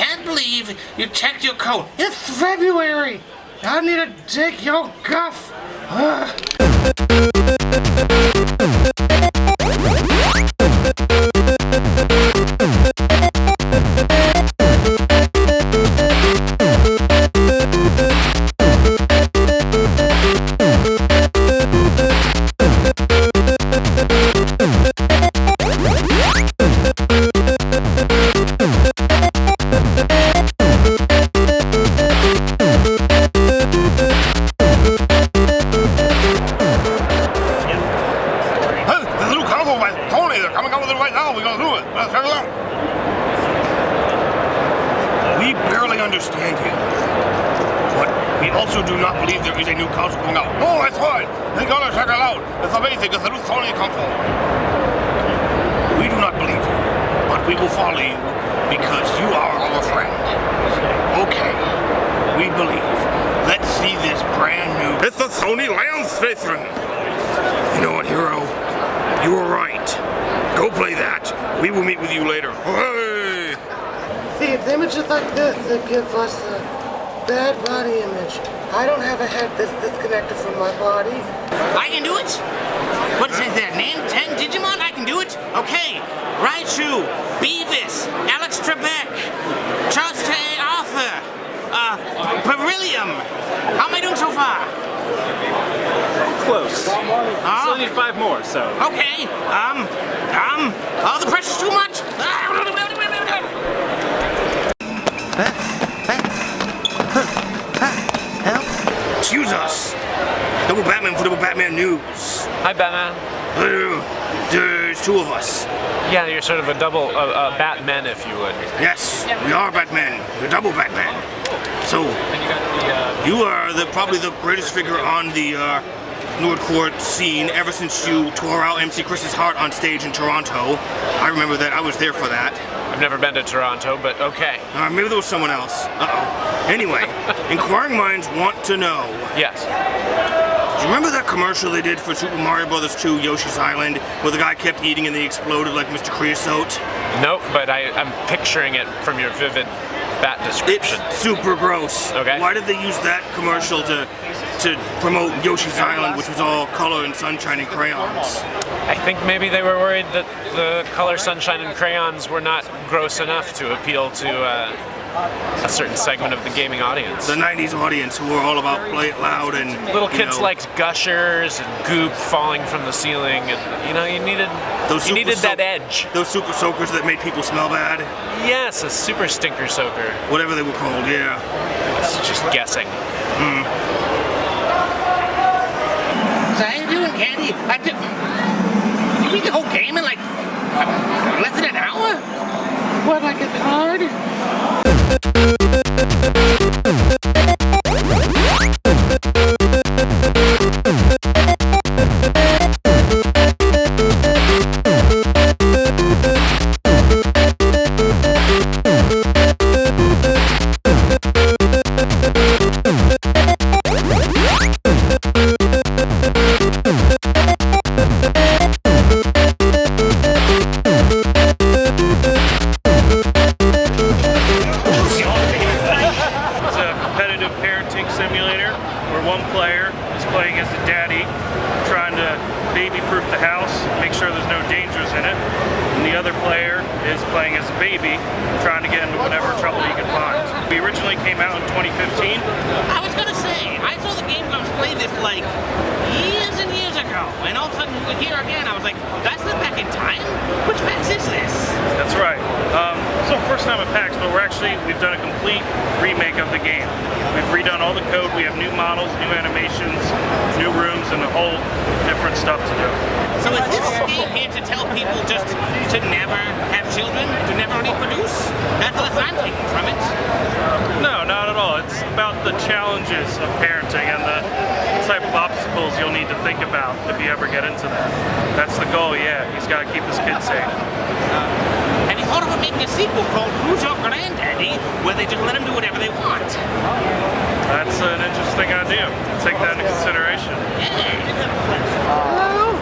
can't believe you checked your coat. It's February. I need to take your guff. We barely understand you, but we also do not believe there is a new console coming out. Oh, that's right. You gotta check it out. It's amazing. It's a new Sony console. We do not believe you, but we will follow you because you are our friend. Okay, we believe. Let's see this brand new. It's the Sony Land Station. You know what, Hero? You were right. Go play that. We will meet with you later. Hey! See, it's images like this that give us a bad body image. I don't have a head that's disconnected from my body. I can do it? What is that, name 10 Digimon? I can do it? Okay. Raichu, Beavis, Alex Trebek, Charles J. Arthur, Beryllium. How am I doing so far? Close. Still need 5 more, so. Okay. Oh, the pressure's too much. Excuse us. Double Batman for Double Batman News. Hi, Batman. There's 2 of us. Yeah, you're sort of a double Batman, if you would. Yes, we are Batman. We're Double Batman. So, you are probably the greatest figure on the Nordcourt scene ever since you tore out MC Chris's heart on stage in Toronto. I remember that. I was there for that. I've never been to Toronto, but okay. Maybe there was someone else. Uh-oh. Anyway, inquiring minds want to know. Yes. Do you remember that commercial they did for Super Mario Bros. 2 Yoshi's Island where the guy kept eating and they exploded like Mr. Creosote? Nope, but I'm picturing it from your vivid bat description. It's super gross. Okay. Why did they use that commercial to promote Yoshi's Island, which was all color and sunshine and crayons? I think maybe they were worried that the color, sunshine, and crayons were not gross enough to appeal to a certain segment of the gaming audience. The 90s audience who were all about play it loud and little kids liked gushers and goop falling from the ceiling, and you needed that edge. Those super soakers that made people smell bad. Yes, a super stinker soaker. Whatever they were called, yeah. It's just guessing. So how you doing, Candy? You beat the whole game in like less than an hour? What, like it's hard? playing as a baby, trying to get into whatever trouble you can find. We originally came out in 2015. I was gonna say, I saw the Game Grumps play this like years and years ago, and all of a sudden here again, I was like, that's the back in time? Which PAX is this? That's right. So first time at PAX, but we've done a complete remake of the game. We've redone all the code, we have new models, new animations, new rooms, and a whole different stuff to do. So is this game here to tell people just to never have children, to never reproduce? That's what I'm taking from it. No, not at all. It's about the challenges of parenting and the type of obstacles you'll need to think about if you ever get into that. That's the goal, yeah. He's got to keep his kids safe. Have you thought about making a sequel called Who's Your Granddaddy, where they just let them do whatever they want? That's an interesting idea. Take that into consideration. Hello?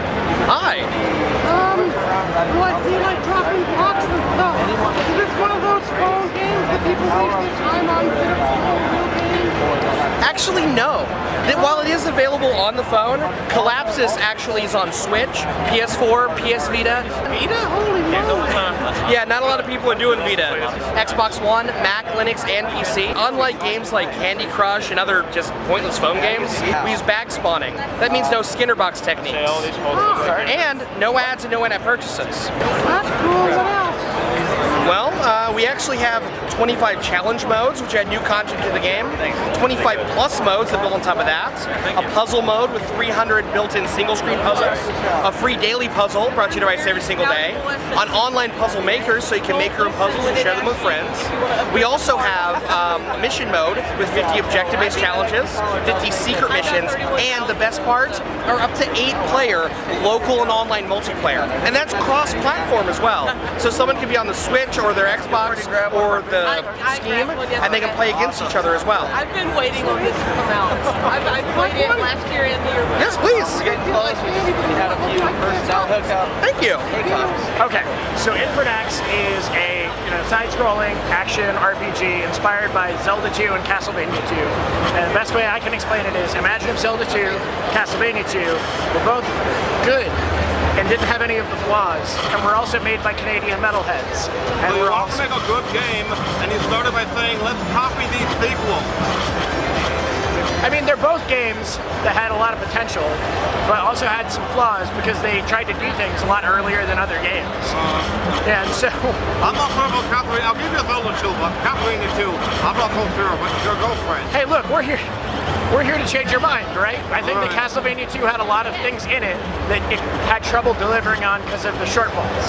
Hi. Do I feel like dropping box and stuff? Is this one of those phone games that people people waste their time on video games? Actually, no. While it is available on the phone, Collapsus actually is on Switch, PS4, PS Vita. Vita? Holy moly! Yeah, not a lot of people are doing Vita. Xbox One, Mac, Linux, and PC. Unlike games like Candy Crush and other just pointless phone games, we use back spawning. That means no Skinner box techniques. And no ads and no in-app purchases. That's cool. What else? Well, we actually have 25 challenge modes, which add new content to the game, 25 plus modes that build on top of that, a puzzle mode with 300 built-in single-screen puzzles, a free daily puzzle brought to you twice every single day, an online puzzle maker so you can make your own puzzles and share them with friends. We also have a mission mode with 50 objective-based challenges, 50 secret missions, and the best part, are up to 8-player local and online multiplayer. And that's cross-platform as well. So someone could be on the Switch or their Xbox or the Steam, and they can play against each other as well. I've been waiting on this to come out. I played it last year and the year before. Yes, please. Thank you. Okay, so Infinite X is a side-scrolling action RPG inspired by Zelda 2 and Castlevania 2. And the best way I can explain it is, imagine if Zelda 2, Castlevania 2 were both good and didn't have any of the flaws, and were also made by Canadian metalheads. And You we're want to also make a good game, and you started by saying, let's copy these sequels. I mean, they're both games that had a lot of potential, but also had some flaws because they tried to do things a lot earlier than other games. And so I'm not sure about Castlevania. I'll give you a Zelda 2, but Castlevania 2, I'm not so sure, but your girlfriend. hey, look, we're here to change your mind, right? I think that Castlevania 2 had a lot of things in it that it had trouble delivering on because of the shortfalls.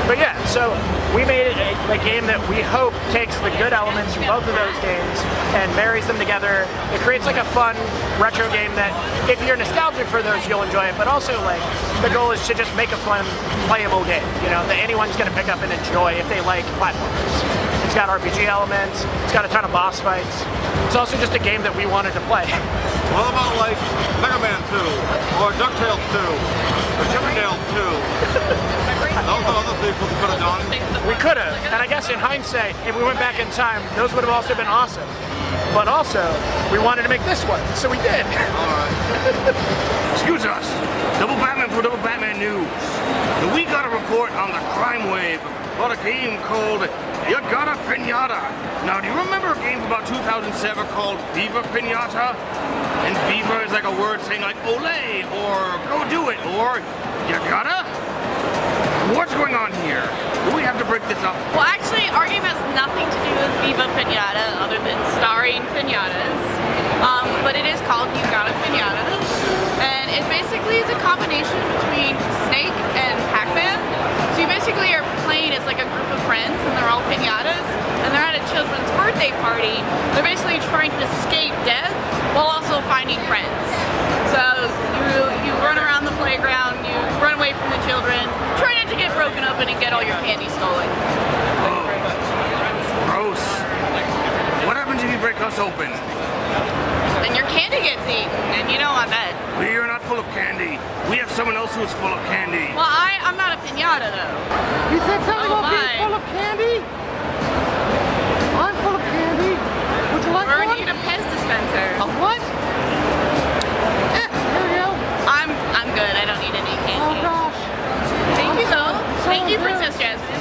But yeah, so we made a game that we hope takes the good elements from both of those games and marries them together. It creates like a fun retro game that if you're nostalgic for those, you'll enjoy it, but also like the goal is to just make a fun, playable game, that anyone's gonna pick up and enjoy if they like platformers. It's got RPG elements, it's got a ton of boss fights. It's also just a game that we wanted to play. What about like Mega Man 2, or DuckTales 2, or Chippendales 2? Those are other sequels we could have done. We could have, and I guess in hindsight, if we went back in time, those would have also been awesome. But also, we wanted to make this one, so we did. Excuse us. Double Batman for Double Batman News. We got a report on the crime wave about a game called You Gotta Pinata. Now, do you remember a game from about 2007 called Viva Pinata? And Viva is like a word saying like Olay, or go do it, or you gotta? What's going on here? Do we have to break this up? Well, actually, our game has nothing to do with Viva Pinata other than starring pinatas. But it is called You Got a Pinata. And it basically is a combination between Snake and Pac-Man. So you basically are playing as like a group of friends, and they're all pinatas, and they're at a children's birthday party. They're basically trying to escape death while also finding friends. So you run around the playground, you run away from the children, try not to get broken open and get all your candy stolen. Oh, gross. What happens if you break us open? Then your candy gets eaten, and you don't want that. We are not full of candy. We have someone else who is full of candy. Well, I'm not a pinata though. You said something Oh, about being my. full of candy? I'm full of candy. Would you like We're one? gonna need a Pez dispenser. A what? Here we go. I'm good. I don't need any Oh candy. gosh. Thank you though. so Thank you, good. Princess Jasmine.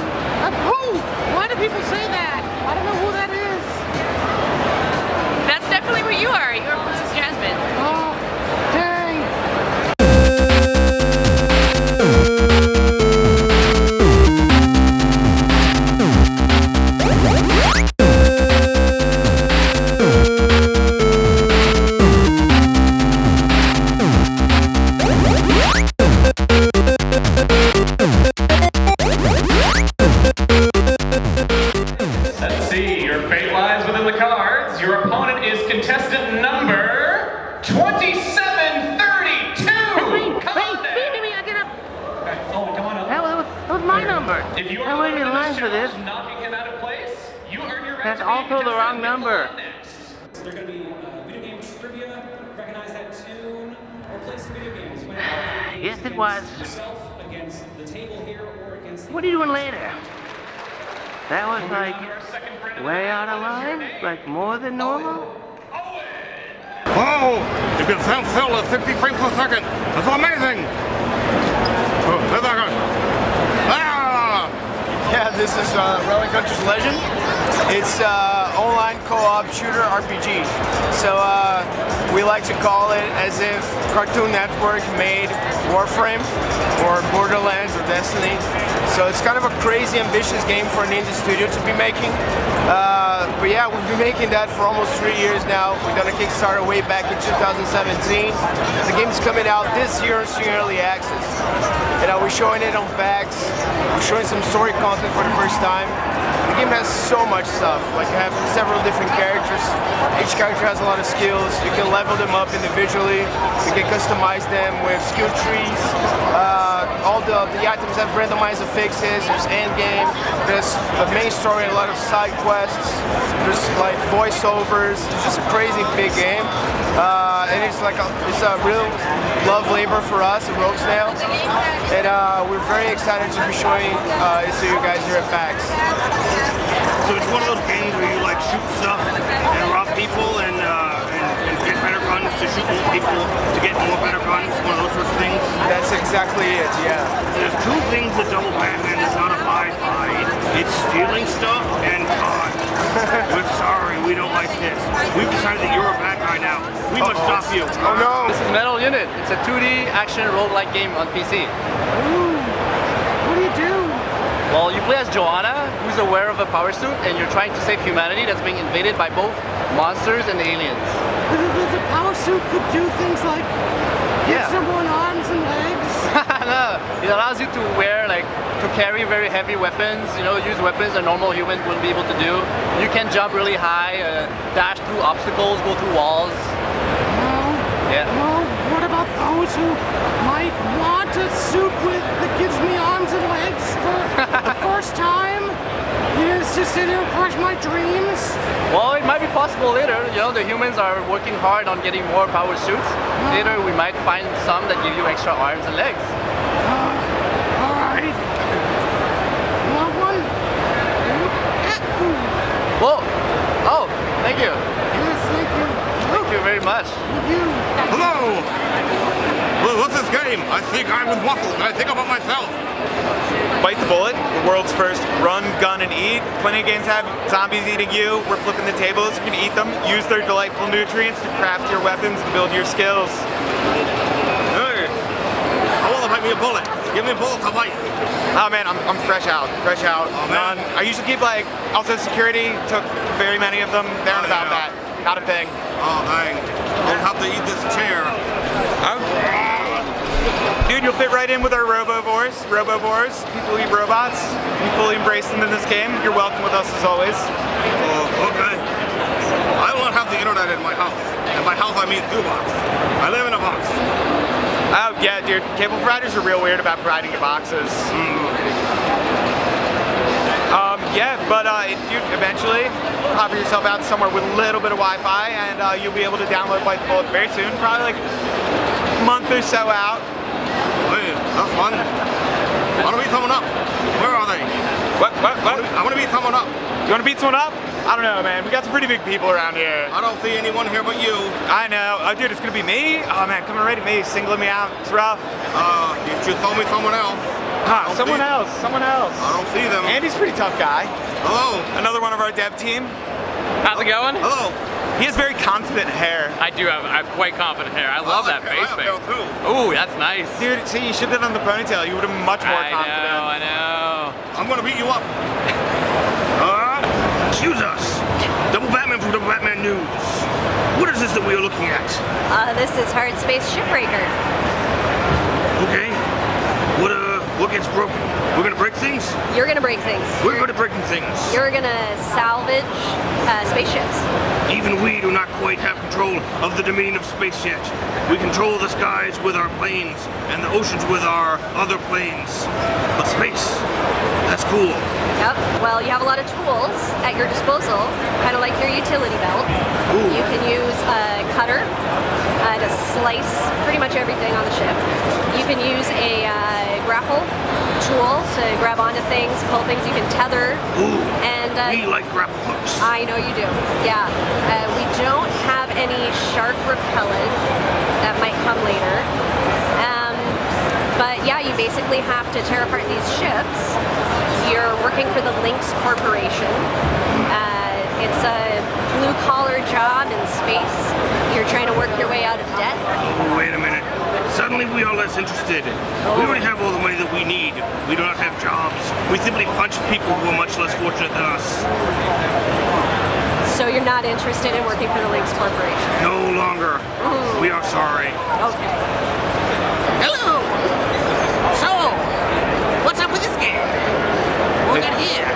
Who? Why do people say that? I don't know who that is. That's definitely what you are. You are Princess Jasmine. Oh, dang. Let's see, your fate lies within the cards. Your opponent is contestant number 2732. Come on down. Oh, come on up. That was my number. If you I are waited in winning line this for this. challenge, knocking him out of place, you earn your right That's to be also the wrong contestant number. next. They're going to be video game trivia, recognize that tune, or play some video games. You might have video games Yes, it against was. yourself, against the table here, or against the What are you doing later? That was like way out of line, like more than normal. Oh, you can sound still at 60 frames per second. That's amazing. Oh, that's not good. Ah! Yeah, this is Relic Hunter's Legend. It's online co-op shooter RPG. So we like to call it as if Cartoon Network made Warframe or Borderlands or Destiny. So it's kind of a crazy, ambitious game for an indie studio to be making. But yeah, we've been making that for almost 3 years now. We've done a Kickstarter way back in 2017. The game's coming out this year in early access. And we're showing it on PAX. We're showing some story content for the first time. The game has so much stuff. Like you have several different characters. Each character has a lot of skills. You can level them up individually. You can customize them with skill trees. All the items have randomized affixes. There's endgame. There's the main story and a lot of side quests. There's like voiceovers. It's just a crazy big game. And it's a real love labor for us at Rogue Snail. And we're very excited to be showing it to you guys here at PAX. So it's one of those games where you like shoot stuff and rob people and get better guns to shoot more people to get more better guns, one of those sorts of things? That's exactly it, yeah. There's two things that Double Batman does not abide by. It's stealing stuff and God. We're sorry, we don't like this. We've decided that you're a bad guy now. We must stop you. Oh no! This is Metal Unit. It's a 2D action roguelike game on PC. Ooh. What do you do? Well, you play as Joanna, who's aware of a power suit, and you're trying to save humanity that's being invaded by both monsters and aliens. The power suit could do things like give someone arms and legs. No, it allows you to to carry very heavy weapons, use weapons a normal human wouldn't be able to do. You can jump really high, dash through obstacles, go through walls. Well, what about those who might want a suit that gives me arms and legs for the first time? Yes, just sit here and crush my dreams. Well, it might be possible later. The humans are working hard on getting more power suits. Later, we might find some that give you extra arms and legs. All right. Want one? Whoa! Oh, thank you. Yes, thank you. Thank you very much. Thank you. Hello! Well, what's this game? I see a guy with muscles and I think about myself. Bite the Bullet, the world's first run, gun, and eat. Plenty of games have zombies eating you. We're flipping the tables. You can eat them. Use their delightful nutrients to craft your weapons and build your skills. Hey, I want to bite me a bullet. Give me a bullet to bite. Oh man, I'm fresh out. Oh, man. I usually keep also security, took very many of them. They aren't about that. Not a thing. Oh dang. I'll have to eat this chair. Dude, you'll fit right in with our Robovores. People eat robots. We fully embrace them in this game. You're welcome with us as always. Oh, okay. I don't have the internet in my house. And by house I mean 2 box. I live in a box. Oh yeah, dude. Cable providers are real weird about providing you boxes. Yeah, but dude, eventually pop yourself out somewhere with a little bit of Wi-Fi, and you'll be able to download Bite the Bullet very soon. Probably a month or so out. Hey, that's fun. I want to beat someone up. Where are they? What? I want to beat someone up. You want to beat someone up? I don't know, man. We got some pretty big people around here. I don't see anyone here but you. I know. Oh, dude, it's gonna be me? Oh, man, coming right at me, singling me out. It's rough. You should tell me someone else. Someone else. I don't see them. Andy's a pretty tough guy. Hello. Another one of our dev team. How's it going? Hello. He has very confident hair. I do have quite confident hair. I love that face paint. Ooh, that's nice. Dude, see, you should have done the ponytail. You would have been much more confident. I know. I'm gonna beat you up. Excuse us. Double Batman from Double Batman News. What is this that we are looking at? This is Hard Space Shipbreaker. Okay. What gets broken? We're gonna break things? You're gonna break things. We're gonna break things. You're gonna salvage spaceships. Even we do not quite have control of the domain of space yet. We control the skies with our planes and the oceans with our other planes. But space, that's cool. Yep. Well, you have a lot of tools at your disposal, kind of like your utility belt. Ooh. You can use a cutter to slice pretty much everything on the ship. You can use a grapple tool to grab onto things, pull things. You can tether. Ooh, and we like grapple hooks. I know you do. Yeah. We don't have any shark repellent. That might come later. But yeah, you basically have to tear apart these ships. You're working for the Lynx Corporation. It's a blue-collar job in space. You're trying to work your way out of debt. Oh, wait a minute. Suddenly we are less interested. We already have all the money that we need. We do not have jobs. We simply punch people who are much less fortunate than us. So you're not interested in working for the Lynx Corporation? No longer. We are sorry. Okay. Hello! So, what's up with this game? What we got here?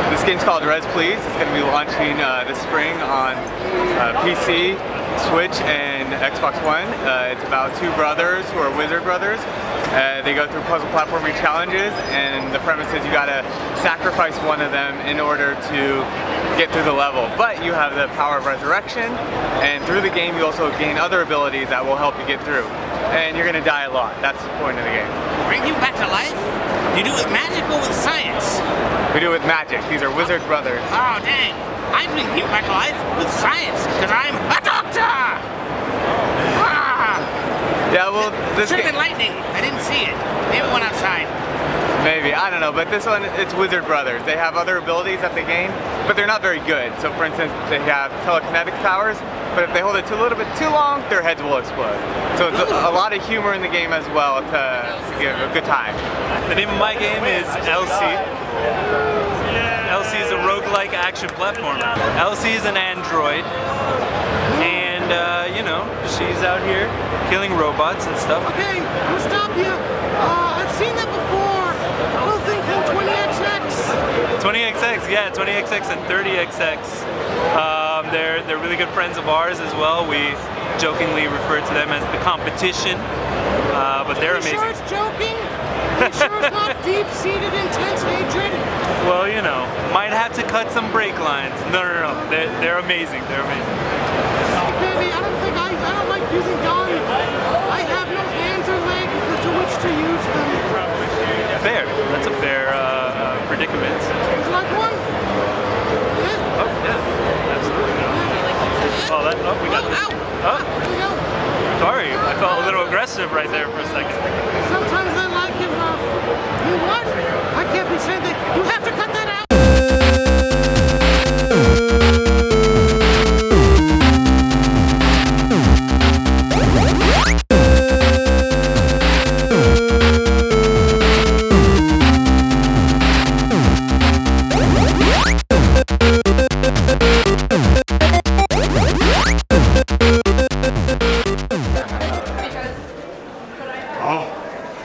This game's called Res Please. It's going to be launching this spring on PC, Switch, and Xbox One. It's about two brothers who are wizard brothers. They go through puzzle platforming challenges, and the premise is you gotta sacrifice one of them in order to get through the level. But you have the power of resurrection, and through the game you also gain other abilities that will help you get through. And you're gonna die a lot. That's the point of the game. Bring you back to life? You do it with magic or with science? We do it with magic. These are wizard brothers. Oh, dang. I bring you back to life with science, because I'm a doctor! Ah! Yeah, well, this should have been lightning. I didn't see it. Maybe it went outside. Maybe, I don't know, but this one, it's Wizard Brothers. They have other abilities that they gain, but they're not very good. So for instance, they have telekinetic powers, but if they hold it a little bit too long, their heads will explode. So it's a lot of humor in the game as well to give a good time. The name of my game is LC. LC is a roguelike action platformer. LC is an android, and you know, she's out here killing robots and stuff. Okay, I'm gonna stop you. I've seen that before. A little thing called 20XX. 20XX, yeah, 20XX and 30XX. They're really good friends of ours as well. We jokingly refer to them as the competition, but they're amazing. Are you sure it's joking? Are you sure it's not deep-seated, intense hatred? Well, you know, might have to cut some brake lines. No. They're amazing. They're amazing. Baby, I don't like using guns. I have no hands or legs to which to use them. Fair. That's a fair predicament. Would you like one? Yeah. Oh, yeah. Absolutely. Oh, we got this. Oh. Sorry, I felt a little aggressive right there for a second. Sometimes I like it rough. You what? I can't be saying that. You have to cut that out.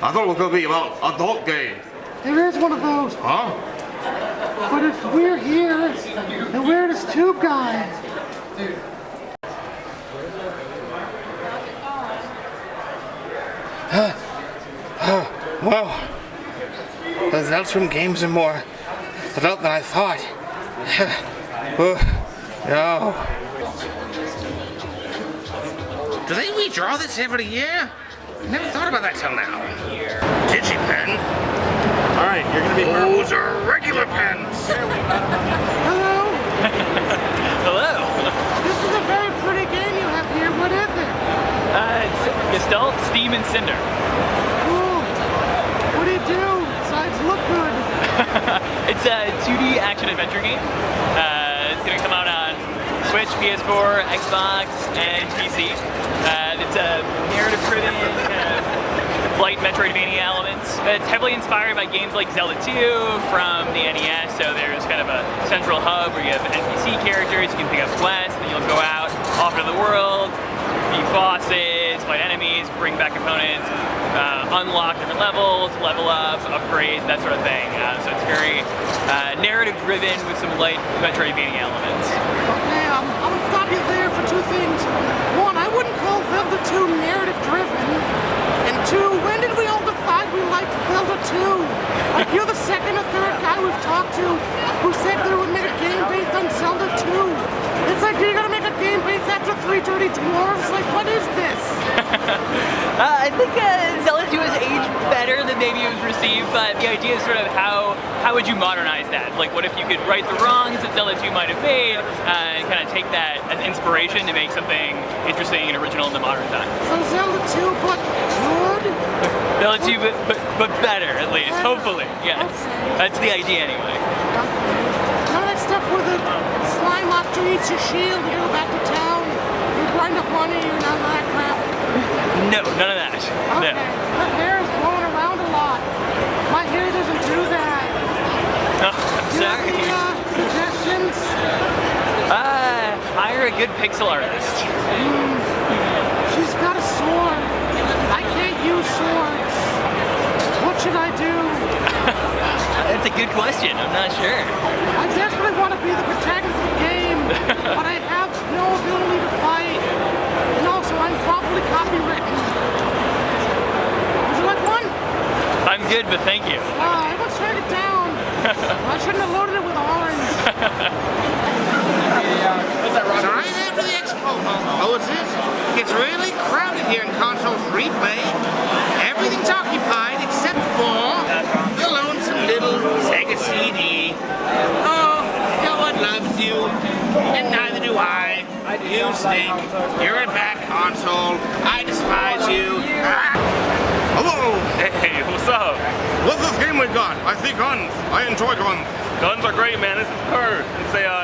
I thought it was going to be about adult games. There is one of those. Huh? But if we're here, then we're this tube guy. Well, the adults from games are more adult than I thought. No. Do they redraw this every year? Never thought about that till now. Digipen? Alright, you're gonna be Those are regular pens. Hello. Hello. This is a very pretty game you have here. What is it? It's Gestalt, Steam, and Cinder. Cool. What do you do besides look good? It's a 2D action-adventure game. It's gonna come out on Switch, PS4, Xbox, and PC. It's a narrative-driven light Metroidvania elements. It's heavily inspired by games like Zelda 2 from the NES, so there's kind of a central hub where you have NPC characters, you can pick up quests, and then you'll go out, off into the world, beat bosses, fight enemies, bring back opponents, unlock different levels, level up, upgrade, that sort of thing. So it's very narrative-driven with some light Metroidvania elements. Okay, I'm gonna stop you there for two things. One, I wouldn't call Zelda 2 narrative-driven. And two, when did we all decide we liked Zelda 2? Like, you're the second or third guy we've talked to who said they would make a game based on Zelda 2. It's like, you're gonna make a game based after Three Dirty Dwarves? Like, what is this? I think Zelda 2 has aged better than maybe it was but the idea is sort of how would you modernize that? Like, what if you could right the wrongs that Zelda 2 might have made and kind of take that as inspiration to make something interesting and original in the modern time? So Zelda 2, but good? Zelda 2, but better, at least, hopefully, yes. That's the idea, anyway. None of that stuff where the slime monster eats your shield, you go back to town, you grind up money, you're not that crap. No, none of that. Okay. No. My hair is blowing around a lot. My hair doesn't do that. Oh, I'm sorry. Any suggestions? Hire a good pixel artist. She's got a sword. I can't use swords. What should I do? That's a good question. I'm not sure. I desperately want to be the protagonist of the game, but I have no ability to fight. And also, I'm probably copywritten. Would you like one? I'm good, but thank you. Everyone's trying it down. I shouldn't have loaded it with orange. So right after the expo closes, it gets really crowded here in console free play. Everything's occupied except for the lonesome little Sega CD. Oh, no one loves you, and neither do I. You stink. You're a bad console. I despise you. Hello! Hey, what's up? What's this game we got? I see guns. I enjoy guns. Guns are great, man. This is Curd.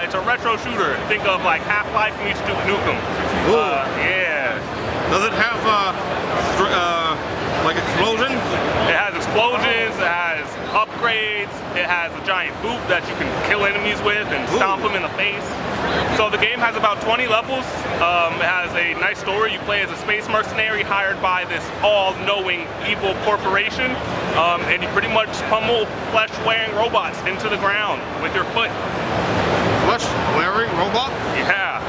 It's a retro shooter. Think of like Half-Life meets Duke Nukem. Yeah. Does it have like explosions? It has explosions. It has upgrades. It has a giant boot that you can kill enemies with and stomp them in the face. So the game has about 20 levels. It has a nice story. You play as a space mercenary hired by this all-knowing evil corporation, and you pretty much pummel flesh-wearing robots into the ground with your foot. Flesh-wearing robot? Yeah.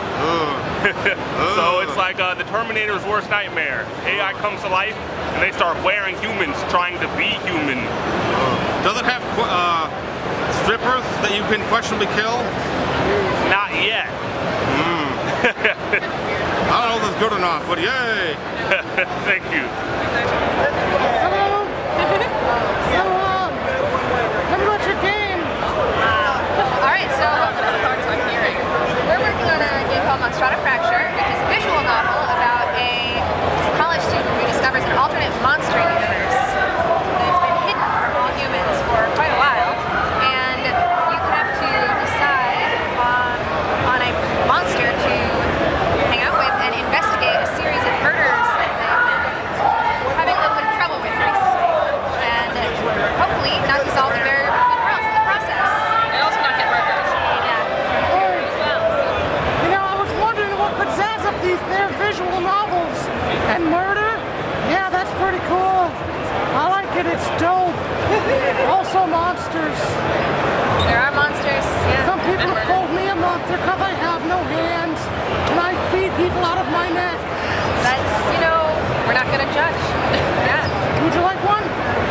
So it's like the Terminator's worst nightmare. AI comes to life, and they start wearing humans, trying to be human. Does it have strippers that you can questionably kill? Not yet. I don't know if it's good or not, but yay! Thank you. Hello. So, tell me about your game. Alright, so we're working on a game called Monstrata Fracture, which is a visual novel about a college student who discovers an alternate monster universe that's been hidden from all humans for quite a while, and you have to decide on a monster to hang out with and investigate a series of murders that they've been having a little bit of trouble with recently, and hopefully not dissolve the barrier between worlds in the process. And also not get murdered. You know, I was wondering what could zazz up these their visual novels. And murder? Yeah, that's pretty cool. I like it, it's dope. Also monsters. There are monsters, yeah. Some people have called me a monster because I have no hands and I feed people out of my neck. That's, you know, we're not gonna judge. Yeah. Would you like one?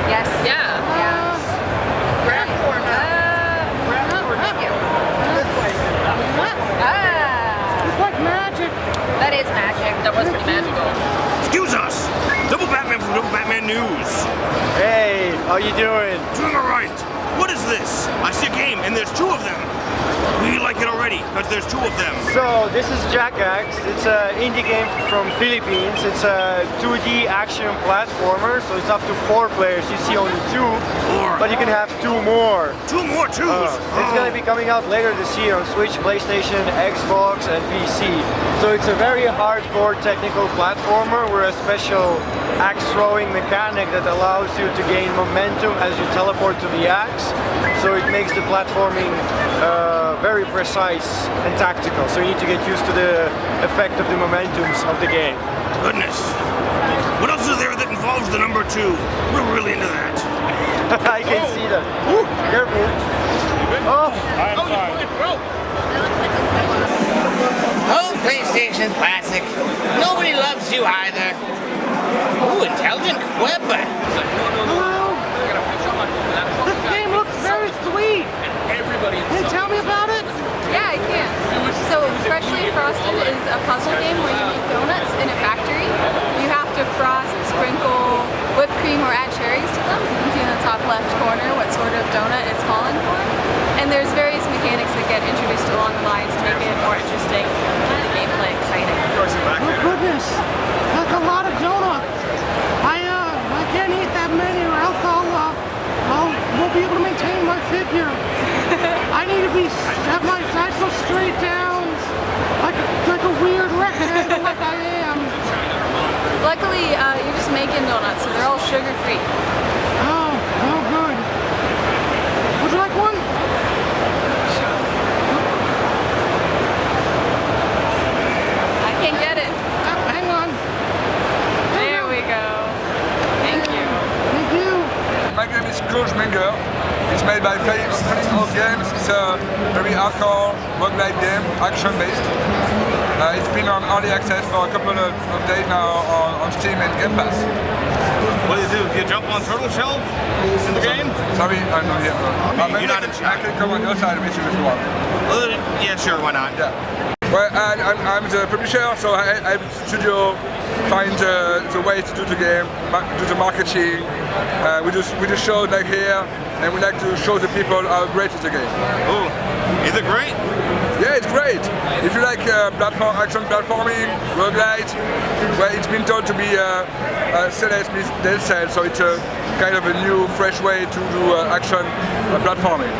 Yes. Yeah. Grab or thank you. It's like magic. That is magic. That was pretty magical. Excuse us! Double Batman from Double Batman News. Hey, how you doing? Doing alright. What is this? I see a game and there's two of them. We like it already because there's two of them. So this is Jackax. It's an indie game from Philippines. It's a 2D action platformer, so it's up to 4 players. You see only 2, but you can have 2 more. 2 more twos? It's going to be coming out later this year on Switch, PlayStation, Xbox, and PC. So it's a very hardcore technical platformer with a special axe throwing mechanic that allows you to gain momentum as you teleport to the axe. So it makes the platforming very precise and tactical. So you need to get used to the effect of the momentums of the game. Goodness. What else is there that involves the number 2? We're really into that. I can see that. Ooh, careful. Oh, I'm fine. Oh, PlayStation Classic. Nobody loves you either. Ooh, intelligent quib. Hello. This game looks very sweet. Can you tell me about it? Yeah, I can. So Freshly Frosted is a puzzle game where you make donuts in a factory. You have to frost, sprinkle whipped cream, or add cherries to them. You can see in the top left corner. sugar-free. Oh, good. Would you like one? I can get it. Hang on. There we go. Thank you. Thank you. My game is Close Minger. It's made by Felix Games. It's a very hardcore roguelike game, action-based. It's been on early access for a couple of days now on Steam and Game Pass. What do? Do you jump on turtle shell in the game? Sorry, I'm not here. You're not in I can come on your side with you if you want. Yeah, sure, why not? Yeah. Well, I'm the publisher, so I help the studio find the way to do the game, do the marketing. We do shows like here, and we like to show the people how great is the game. Oh, is it great? Yeah, it's great. If you like action platforming, roguelite, well, it's been told to be Celeste meets Dead Cell, so it's a kind of a new, fresh way to do action platforming.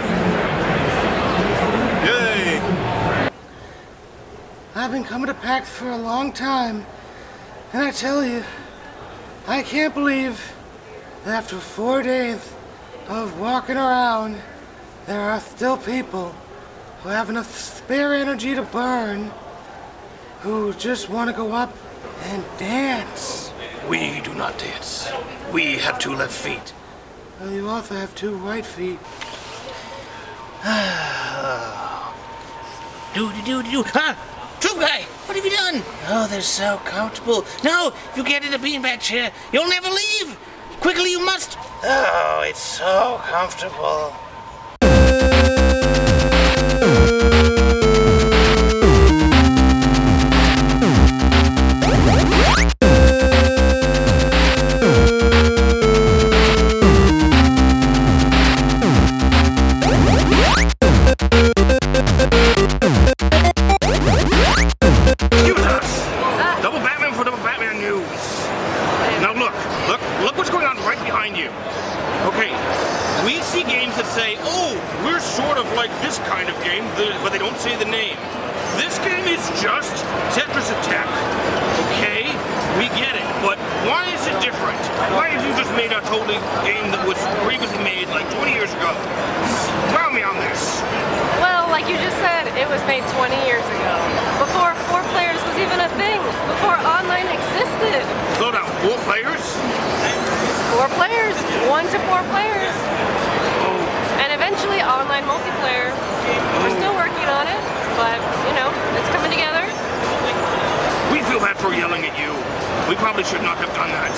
Yay! I've been coming to PAX for a long time, and I tell you, I can't believe that after 4 days of walking around, there are still people who have enough spare energy to burn, who just want to go up and dance. We do not dance. We have 2 left feet. Well, you also have 2 right feet. Huh? Troop guy, what have you done? Oh, they're so comfortable. No, if you get in a beanbag chair, you'll never leave. Quickly, you must. Oh, it's so comfortable. Look what's going on right behind you. Okay, we see games that say, oh, we're sort of like this kind of game, but they don't say the name. This game is just Tetris Attack. Okay, we get it, but why is it different? Why have you just made a totally game that was previously made like 20 years ago? Wow me on this. Well, like you just said, it was made 20 years ago. Before 4 players was even a thing. Before online existed. Slow down, 4 players? 4 players. 1 to 4 players. And eventually online multiplayer. We're still working on it, but, you know, it's coming together. We feel bad for yelling at you. We probably should not have done that.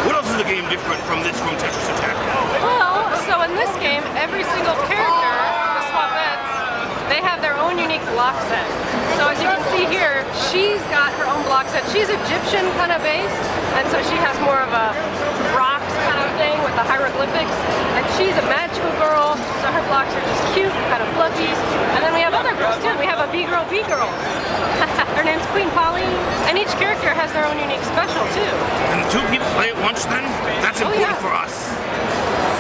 What else is the game different from Tetris Attack? Well, so in this game, every single character, the Swapettes, they have their own unique block set. So as you can see here, she's got her own block set. She's Egyptian kind of based, and so she has more of a rocks kind of thing with the hieroglyphics. And she's a magical girl, so her blocks are just cute, kind of fluffy. And then we have other girls too. We have a B-girl. Her name's Queen Pauline. And each character has their own unique special too. And 2 people play at once then? That's important for us.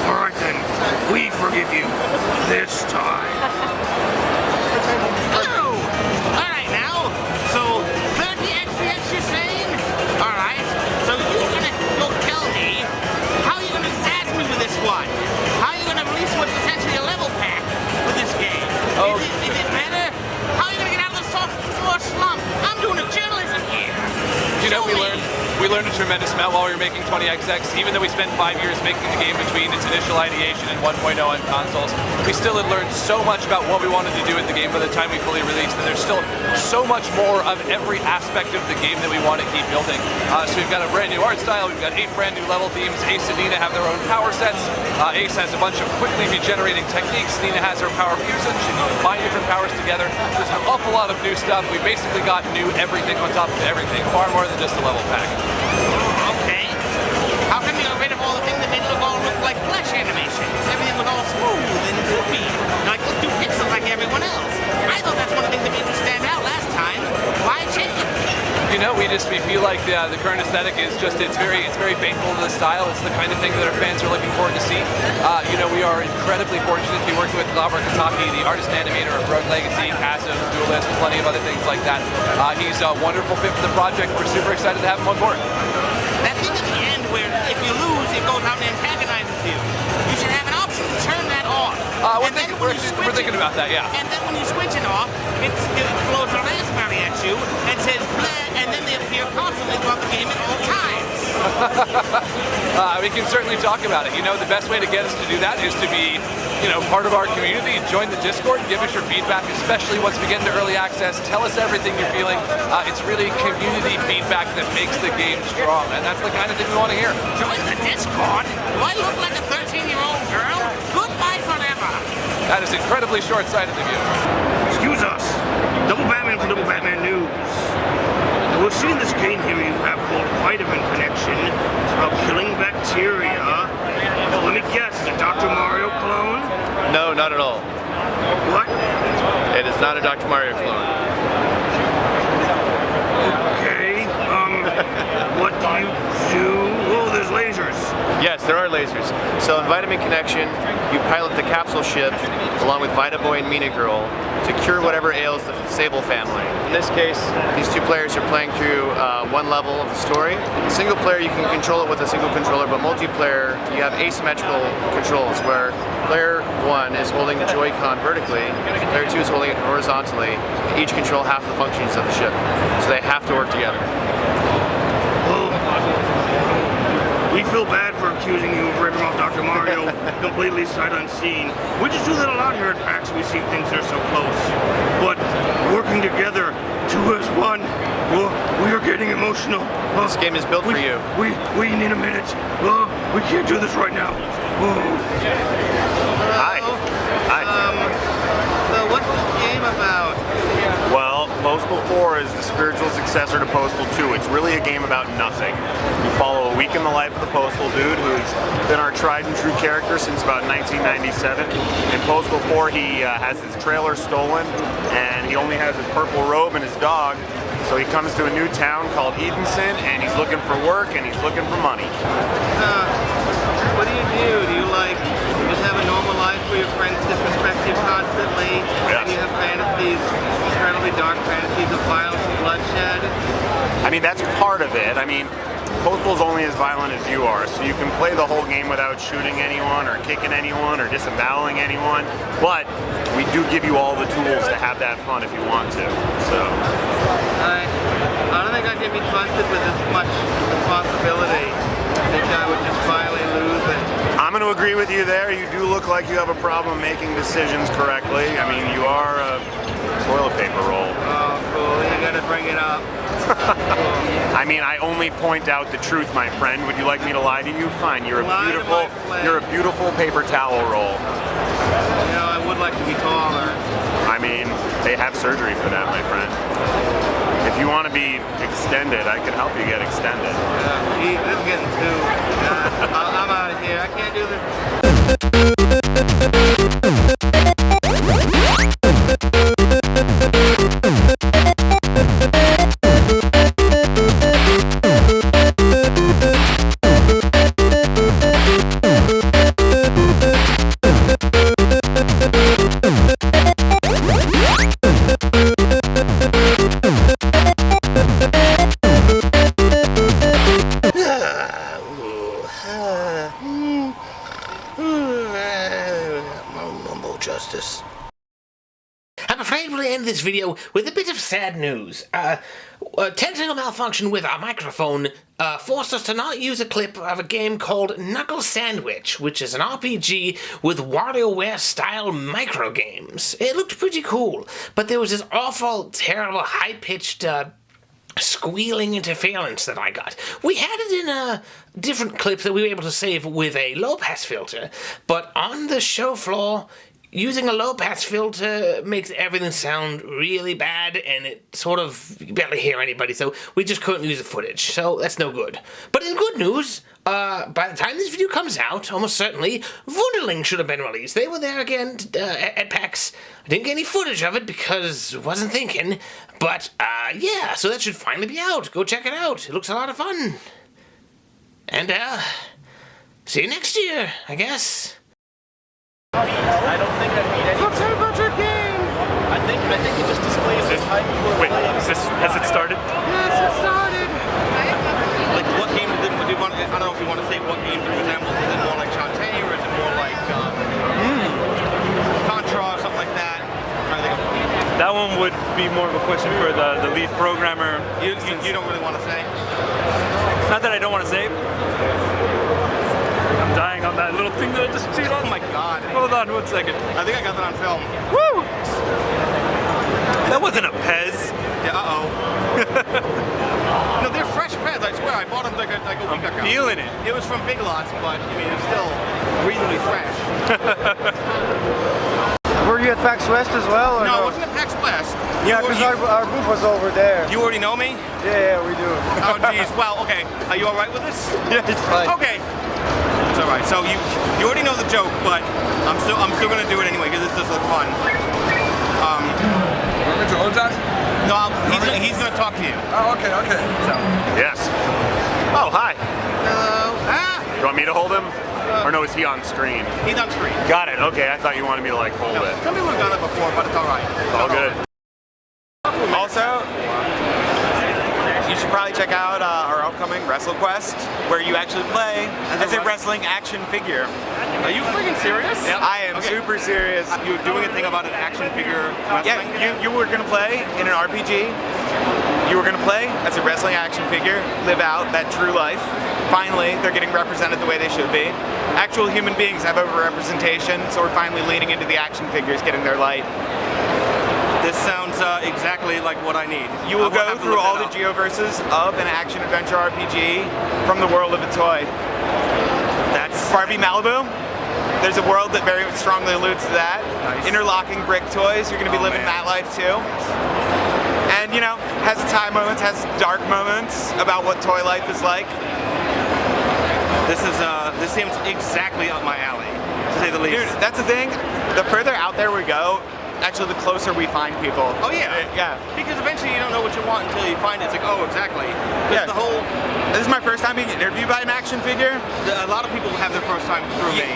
All right then, we forgive you this time. Hello! All right now, so 30 XPX you're saying? All right, so you'll tell me, how are you gonna zazz me with this one? How are you gonna release what's essentially a level pack for this game? Is it better? How are you gonna get out of the sophomore slump? I'm doing a journalism here. You know, we learned a tremendous amount while we were making 20XX. Even though we spent 5 years making the game between its initial ideation and 1.0 on consoles, we still had learned so much about what we wanted to do with the game by the time we fully released. And there's still so much more of every aspect of the game that we want to keep building. So we've got a brand new art style, we've got 8 brand new level themes. Ace and Nina have their own power sets. Ace has a bunch of quickly regenerating techniques. Nina has her power fusion. She can combine different powers together. There's an awful lot of new stuff. We basically got new everything on top of everything, far more than just a level pack. Okay. How come you got rid of all the things that made it all look like flesh animations? Everything was all smooth and droopy. Like, let's do pixels like everyone else. I thought that's one of the things that made you stand out last time. Why change? You know, we feel like the current aesthetic is just, it's very faithful to the style. It's the kind of thing that our fans are looking forward to see. You know, we are incredibly fortunate to be working with Glauber Kataki, the artist and animator of Rogue Legacy, Chasm, Duelist, plenty of other things like that. He's a wonderful fit for the project. We're super excited to have him on board. That thing at the end where if you it goes out and antagonizes you. You should have an option to turn that off. We're thinking about that, yeah. And then when you switch it off, it blows a raspberry at you and says bleh, and then they appear constantly throughout the game at all times. We can certainly talk about it. You know, the best way to get us to do that is to be, you know, part of our community. Join the Discord, give us your feedback, especially once we get into early access. Tell us everything you're feeling. It's really community feedback that makes the game strong, and that's the kind of thing we want to hear. Join the Discord? Do I look like a 13-year-old girl? Goodbye forever. That is incredibly short-sighted of you. Excuse us. Double Batman for Double Batman News. We're seeing this game here you have called Vitamin Connection. It's about killing bacteria. Let me guess, is it a Dr. Mario clone? No, not at all. What? It is not a Dr. Mario clone. Okay, what do you do? Oh, there's lasers. Yes, there are lasers. So in Vitamin Connection, you pilot the capsule ship along with Vita Boy and Mina Girl to cure whatever ails the Sable family. In this case, these two players are playing through one level of the story. Single player, you can control it with a single controller, but multiplayer, you have asymmetrical controls where player 1 is holding the Joy-Con vertically, player 2 is holding it horizontally. Each control half the functions of the ship, so they have to work together. We feel bad for accusing you of ripping off Dr. Mario completely sight unseen. We just do that a lot here at PAX. We see things that are so close. But working together, two as one, we are getting emotional. This game is built for you. We need a minute. We can't do this right now. Hi. Hi. So what's this game about? Well, Postal 4 is the spiritual successor to Postal 2. It's really a game about nothing. You follow a week in the life of the Postal dude who's been our tried and true character since about 1997. In Postal 4, he has his trailer stolen, and he only has his purple robe and his dog. So he comes to a new town called Edenson, and he's looking for work, and he's looking for money. What do? Do you like just have a normal life where your friends disrespect you constantly, and you have fantasies, incredibly dark fantasies of violence and bloodshed? I mean, that's part of it. I mean, Postal's only as violent as you are, so you can play the whole game without shooting anyone or kicking anyone or disemboweling anyone, but we do give you all the tools to have that fun if you want to. So I don't think I can be trusted with this much responsibility. I think I would just finally lose it. I'm going to agree with you there. You do look like you have a problem making decisions correctly. I mean, you are a toilet paper roll. Oh, cool. You gotta bring it up. I mean, I only point out the truth, my friend. Would you like me to lie to you? Fine. You're a beautiful paper towel roll. You know, I would like to be taller. I mean, they have surgery for that, my friend. If you want to be extended, I can help you get extended. Yeah, this is getting too... I'm out of here. I can't do this. Justice. I'm afraid we'll end this video with a bit of sad news. A technical malfunction with our microphone forced us to not use a clip of a game called Knuckle Sandwich, which is an RPG with WarioWare-style micro games. It looked pretty cool, but there was this awful, terrible, high-pitched squealing interference that I got. We had it in a different clip that we were able to save with a low-pass filter, but on the show floor, using a low-pass filter makes everything sound really bad, and it sort of, you barely hear anybody, so we just couldn't use the footage, so that's no good. But in good news, by the time this video comes out, almost certainly, Wunderling should have been released. They were there again at PAX. I didn't get any footage of it because I wasn't thinking, but yeah, so that should finally be out. Go check it out. It looks a lot of fun. And see you next year, I guess. I don't think I need any. So tell me about your game. I think it just displays this. Wait, has it started? Yes, it started. Like, what game did you want? I don't know if you want to say what game did you would be more of a question for the lead programmer. You don't really want to say? It's not that I don't want to say. I'm dying on that little thing that I just chewed on. Oh my god. Hold on 1 second. I think I got that on film. Woo! That wasn't a Pez. Yeah, no, they're fresh Pez, I swear. I bought them like a week ago. Feeling it. It was from Big Lots, but I mean, it's still reasonably fresh. Were you at PAX West as well? Or No, it wasn't at PAX West. Yeah, because our booth was over there. You already know me? Yeah, we do. Oh, geez. Well, okay. Are you all right with this? Yeah, it's fine. Okay. It's all right. So you already know the joke, but I'm still going to do it anyway because this does look fun. Want me to hold that? No, he's going to talk to you. Oh, okay. So. Yes. Oh, hi. Hello. You want me to hold him? Or no, is he on screen? He's on screen. Got it. Okay, I thought you wanted me to like hold it. Some people have done it before, but it's all right. It's all good. Also, you should probably check out our upcoming WrestleQuest, where you actually play as a wrestling action figure. Are you freaking serious? Yep. I am super serious. You're doing a thing about an action figure wrestling? Yeah, you were going to play in an RPG. You were going to play as a wrestling action figure, live out that true life. Finally, they're getting represented the way they should be. Actual human beings have overrepresentation, so we're finally leaning into the action figures getting their light. This sounds exactly like what I need. You will go through all the geoverses of an action-adventure RPG from the world of a toy. That's Barbie Malibu. There's a world that very strongly alludes to that. Nice. Interlocking brick toys, you're going to be living that life too. And, you know, has its high moments, has dark moments about what toy life is like. This seems exactly up my alley, to say the least. Dude, that's the thing. The further out there we go, actually the closer we find people. Oh yeah. Yeah. Because eventually you don't know what you want until you find it. It's like, oh, exactly. Yeah. The whole. This is my first time being interviewed by an action figure. A lot of people have their first time through me.